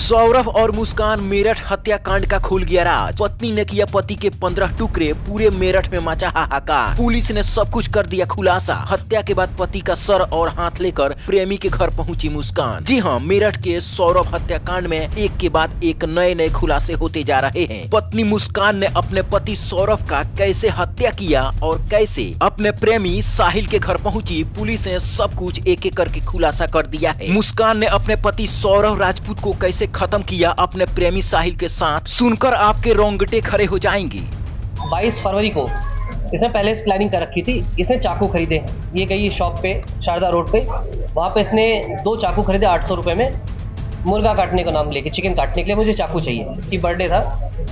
सौरभ और मुस्कान मेरठ हत्याकांड का खुल गया राज। पत्नी ने किया पति के 15 टुकड़े, पूरे मेरठ में मचा हाहाकार। पुलिस ने सब कुछ कर दिया खुलासा। हत्या के बाद पति का सर और हाथ लेकर प्रेमी के घर पहुंची मुस्कान। जी हां, मेरठ के सौरभ हत्याकांड में एक के बाद एक नए खुलासे होते जा रहे हैं। पत्नी मुस्कान ने अपने पति सौरभ का कैसे हत्या किया और कैसे अपने प्रेमी साहिल के घर पहुंची, पुलिस ने सब कुछ एक एक करके खुलासा कर दिया है। मुस्कान ने अपने पति सौरभ राजपूत को कैसे खत्म किया अपने प्रेमी साहिल के साथ, सुनकर आपके रोंगटे खड़े हो जाएंगे। 22 फरवरी को इसने पहले से प्लानिंग कर रखी थी। इसने चाकू खरीदे, ये गई शॉप पे शारदा रोड पे, वहाँ पे इसने 2 चाकू खरीदे 800 रुपये में, मुर्गा काटने का नाम लेके, चिकन काटने के लिए मुझे चाकू चाहिए। कि बर्थडे था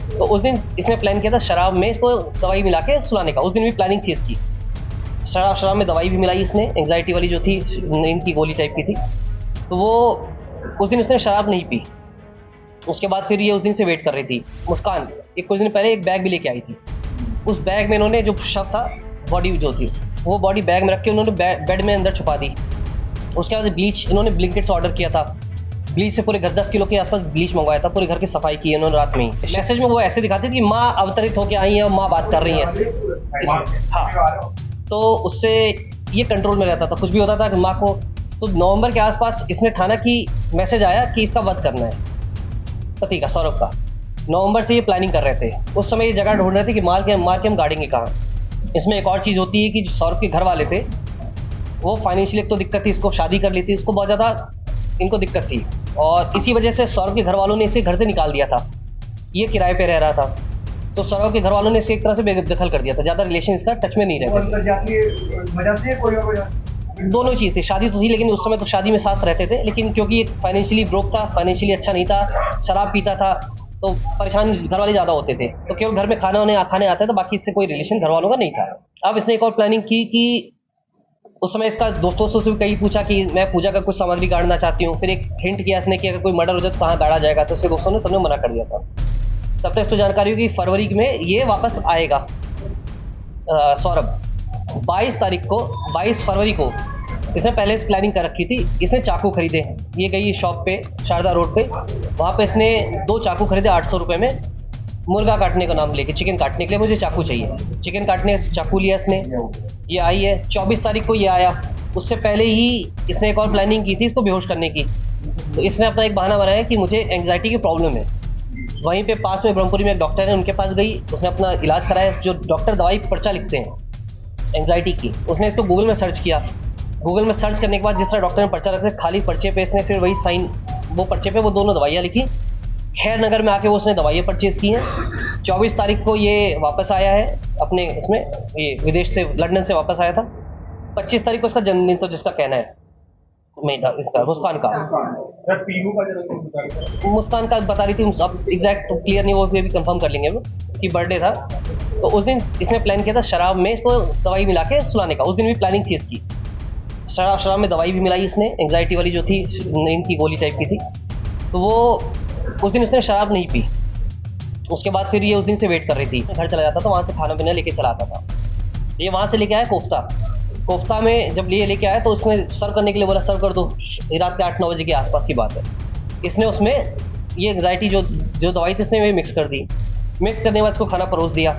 तो उस दिन इसने प्लान किया था शराब में इसको दवाई मिला के सुलाने का। उस दिन भी प्लानिंग थी इसकी। शराब में दवाई भी मिलाई इसने, एंग्जाइटी वाली जो थी, नींद की गोली टाइप की थी। तो वो उस दिन उसने शराब नहीं पी। उसके बाद फिर ये उस दिन से वेट कर रही थी मुस्कान। कुछ दिन पहले एक बैग भी लेके आई थी। उस बैग में इन्होंने जो शव था, बॉडी जो थी, वो बॉडी बैग में रख के उन्होंने बेड में अंदर छुपा दी। उसके बाद ब्लीच इन्होंने ब्लिंकेट से ऑर्डर किया था। ब्लीच से पूरे 10 किलो के आसपास ब्लीच मंगवाया था। पूरे घर की सफाई की इन्होंने रात में ही। मैसेज में वो ऐसे दिखाते कि माँ अवतरित होकर आई है, माँ बात कर रही है। हाँ, तो उससे ये कंट्रोल में रहता था। कुछ भी होता था माँ को। तो नवंबर के आसपास इसने ठाना कि मैसेज आया कि इसका वध करना है, पति का, सौरभ का। नवंबर से ये प्लानिंग कर रहे थे। उस समय ये जगह ढूंढ रहे थे कि मार के हम गाड़ेंगे कहाँ। इसमें एक और चीज़ होती है कि जो सौरभ के घर वाले थे, वो फाइनेंशियली एक तो दिक्कत थी, इसको शादी कर ली थी, इसको बहुत ज़्यादा इनको दिक्कत थी, और इसी वजह से सौरभ के घर वालों ने इसे घर से निकाल दिया था। ये किराए पे रह रहा था, तो सौरभ के घर वालों ने इसे एक तरह से बेदखल कर दिया था। ज़्यादा रिलेशन इसका टच में नहीं रहता। दोनों चीज़ थी। शादी तो थी, लेकिन उस समय तो शादी में साथ रहते थे, लेकिन क्योंकि ये फाइनेंशियली ब्रोक था, फाइनेंशियली अच्छा नहीं था, शराब पीता था, तो परेशान घर वाले ज़्यादा होते थे। तो केवल घर में खाने आते थे, बाकी इससे कोई रिलेशन घर वालों का नहीं था। अब इसने एक और प्लानिंग की कि उस समय इसका दोस्तों से भी कहीं पूछा कि मैं पूजा का कुछ सामग्री गाड़ना चाहती हूँ। फिर एक हिंट किया इसने कि अगर कोई मर्डर हो जाए तो कहाँ गाड़ा जाएगा, तो उसके दोस्तों ने सबने मना कर दिया था। तब तक इसको जानकारी हुई कि फरवरी में ये वापस आएगा सौरभ। 22 फरवरी को इसने पहले से प्लानिंग कर रखी थी। इसने चाकू खरीदे, ये गई शॉप पे शारदा रोड पे, वहाँ पे इसने 2 चाकू खरीदे 800 रुपये में, मुर्गा काटने का नाम लेके, चिकन काटने के लिए मुझे चाकू चाहिए। चिकन काटने चाकू लिया इसने। ये आई है 24 तारीख को, ये आया। उससे पहले ही इसने एक और प्लानिंग की थी इसको बेहोश करने की। तो इसने अपना एक बहाना बनाया कि मुझे एंग्जाइटी की प्रॉब्लम है। वहीं पे पास में ब्रह्मपुरी में एक डॉक्टर है, उनके पास गई, उसने अपना इलाज कराया। जो डॉक्टर दवाई पर्चा लिखते हैं एंग्जाइटी की, उसने इसको गूगल में सर्च किया। गूगल में सर्च करने के बाद जिस तरह डॉक्टर ने पर्चा रखा, खाली पर्चे पे इसने फिर वही साइन, वो पर्चे पे वो दोनों दवाइयाँ लिखी। खैर नगर में आके वो उसने दवाइयाँ परचेज की हैं। 24 तारीख को ये वापस आया है अपने इसमें, ये विदेश से, लंदन से वापस आया था। 25 तारीख को इसका जन्मदिन था, जिसका कहना है महीना इसका, मुस्कान का। मुस्कान का बता रही थी, अब एग्जैक्ट क्लियर नहीं, वो भी कंफर्म कर लेंगे कि बर्थडे था। तो उस दिन इसने प्लान किया था शराब में इसको दवाई मिला के सुलाने का। उस दिन भी प्लानिंग थी इसकी। शराब में दवाई भी मिलाई इसने, एंग्जाइटी वाली जो थी, नींद की गोली टाइप की थी। तो वो उस दिन उसने शराब नहीं पी। उसके बाद फिर ये उस दिन से वेट कर रही थी। घर चला जाता था, वहाँ से खाना पीना लेके चला आता था। ये वहाँ से लेके आया कोफ्ता में जब ये लेके आया तो उसने सर्व करने के लिए बोला, सर्व कर दो। रात के 8-9 बजे के आसपास की बात है। इसने उसमें ये एंग्जाइटी जो दवाई थी इसने मिक्स कर दी। मिक्स करने के बाद इसको खाना परोस दिया।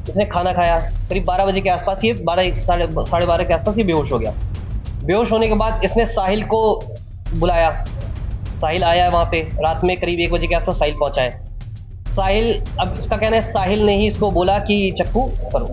इसने खाना खाया। करीब 12 बजे के आसपास, ये 12 साढ़े 12 के आसपास ये बेहोश हो गया। बेहोश होने के बाद इसने साहिल को बुलाया। साहिल आया वहाँ पे रात में करीब 1 बजे के आसपास साहिल पहुँचा है। साहिल, अब इसका कहना है साहिल ने ही इसको बोला कि चक्कू करो।